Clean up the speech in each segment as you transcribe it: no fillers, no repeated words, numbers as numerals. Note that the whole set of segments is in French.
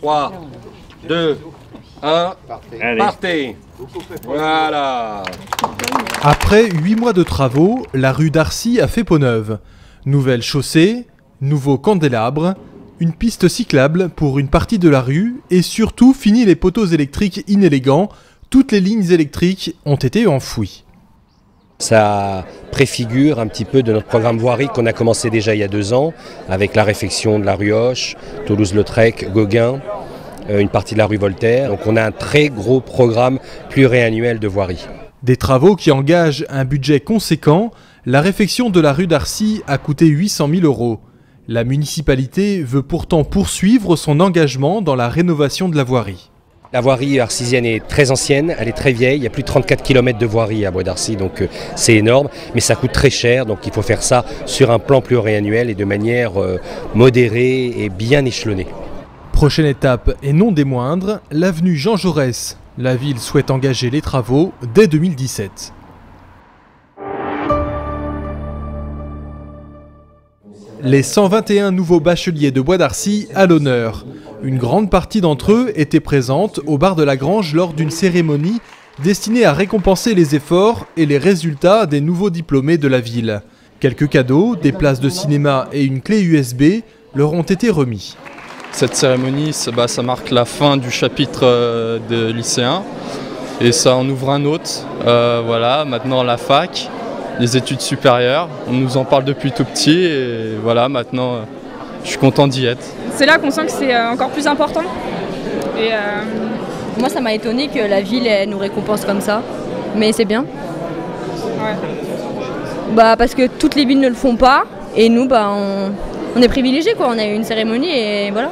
3, 2, 1, partez. Voilà. Après 8 mois de travaux, la rue d'Arcy a fait peau neuve. Nouvelle chaussée, nouveau candélabre, une piste cyclable pour une partie de la rue et surtout fini les poteaux électriques inélégants. Toutes les lignes électriques ont été enfouies. Ça préfigure un petit peu de notre programme voirie qu'on a commencé déjà il y a 2 ans avec la réfection de la rue Hoche, Toulouse-Lautrec, Gauguin, une partie de la rue Voltaire. Donc on a un très gros programme pluriannuel de voirie. Des travaux qui engagent un budget conséquent. La réfection de la rue d'Arcy a coûté 800 000 €. La municipalité veut pourtant poursuivre son engagement dans la rénovation de la voirie. La voirie arcysienne est très ancienne, elle est très vieille, il y a plus de 34 km de voirie à Bois d'Arcy, donc c'est énorme, mais ça coûte très cher, donc il faut faire ça sur un plan pluriannuel et de manière modérée et bien échelonnée. Prochaine étape, et non des moindres, l'avenue Jean Jaurès. La ville souhaite engager les travaux dès 2017. Les 121 nouveaux bacheliers de Bois d'Arcy à l'honneur. Une grande partie d'entre eux étaient présentes au bar de la Grange lors d'une cérémonie destinée à récompenser les efforts et les résultats des nouveaux diplômés de la ville. Quelques cadeaux, des places de cinéma et une clé USB leur ont été remis. Cette cérémonie, ça marque la fin du chapitre de lycéen et ça en ouvre un autre. Voilà, maintenant la fac, les études supérieures, on nous en parle depuis tout petit et voilà, maintenant je suis content d'y être. C'est là qu'on sent que c'est encore plus important. Et moi, ça m'a étonné que la ville elle nous récompense comme ça, mais c'est bien. Ouais. Parce que toutes les villes ne le font pas et nous, on est privilégiés, quoi. On a eu une cérémonie et voilà.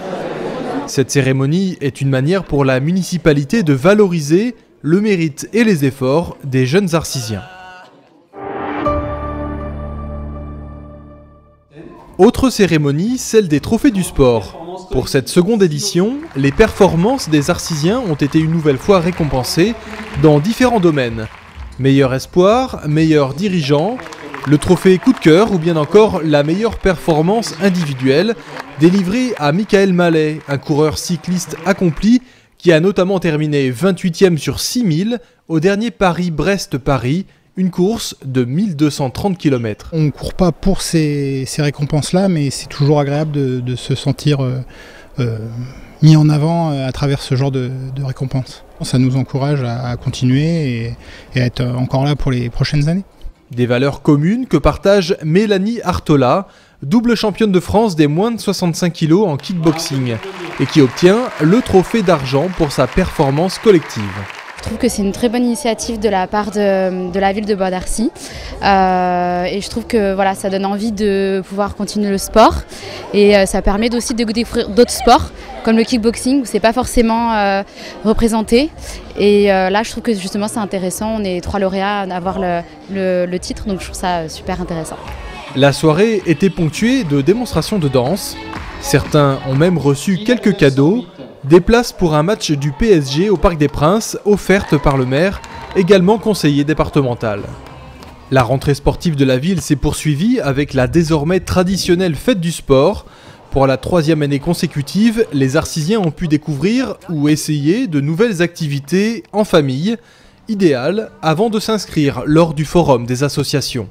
Cette cérémonie est une manière pour la municipalité de valoriser le mérite et les efforts des jeunes arcysiens. Autre cérémonie, celle des trophées du sport. Pour cette seconde édition, les performances des arcysiens ont été une nouvelle fois récompensées dans différents domaines. Meilleur espoir, meilleur dirigeant, le trophée coup de cœur ou bien encore la meilleure performance individuelle délivrée à Michael Mallet, un coureur cycliste accompli qui a notamment terminé 28e sur 6000 au dernier Paris-Brest-Paris, une course de 1230 km. On ne court pas pour ces récompenses-là, mais c'est toujours agréable de se sentir mis en avant à travers ce genre de récompenses. Ça nous encourage à continuer et à être encore là pour les prochaines années. Des valeurs communes que partage Mélanie Artola, double championne de France des moins de 65 kg en kickboxing, et qui obtient le trophée d'argent pour sa performance collective. Je trouve que c'est une très bonne initiative de la part de la ville de Bois d'Arcy et je trouve que voilà, ça donne envie de pouvoir continuer le sport et ça permet aussi de découvrir d'autres sports comme le kickboxing où c'est pas forcément représenté et là je trouve que justement c'est intéressant, on est 3 lauréats à avoir le titre donc je trouve ça super intéressant. La soirée était ponctuée de démonstrations de danse, certains ont même reçu quelques cadeaux. Des places pour un match du PSG au Parc des Princes, offertes par le maire, également conseiller départemental. La rentrée sportive de la ville s'est poursuivie avec la désormais traditionnelle fête du sport. Pour la 3e année consécutive, les arcysiens ont pu découvrir ou essayer de nouvelles activités en famille, idéales avant de s'inscrire lors du forum des associations.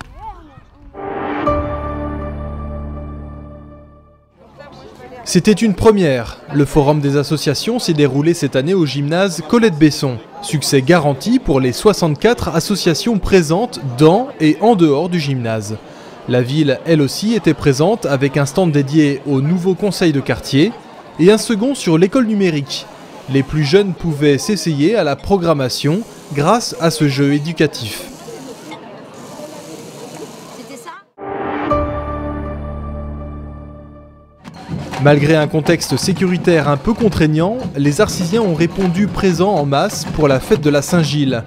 C'était une première. Le forum des associations s'est déroulé cette année au gymnase Colette-Besson. Succès garanti pour les 64 associations présentes dans et en dehors du gymnase. La ville, elle aussi, était présente avec un stand dédié au nouveau conseil de quartier et un second sur l'école numérique. Les plus jeunes pouvaient s'essayer à la programmation grâce à ce jeu éducatif. Malgré un contexte sécuritaire un peu contraignant, les arcysiens ont répondu présents en masse pour la fête de la Saint-Gilles.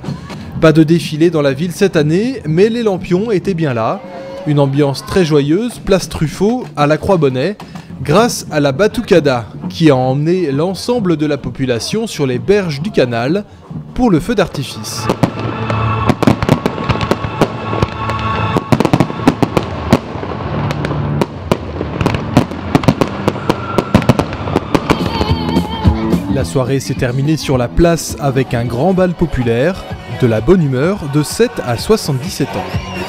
Pas de défilé dans la ville cette année, mais les lampions étaient bien là. Une ambiance très joyeuse, place Truffaut, à la Croix-Bonnet, grâce à la Batucada, qui a emmené l'ensemble de la population sur les berges du canal pour le feu d'artifice. soirée s'est terminée sur la place avec un grand bal populaire, de la bonne humeur de 7 à 77 ans.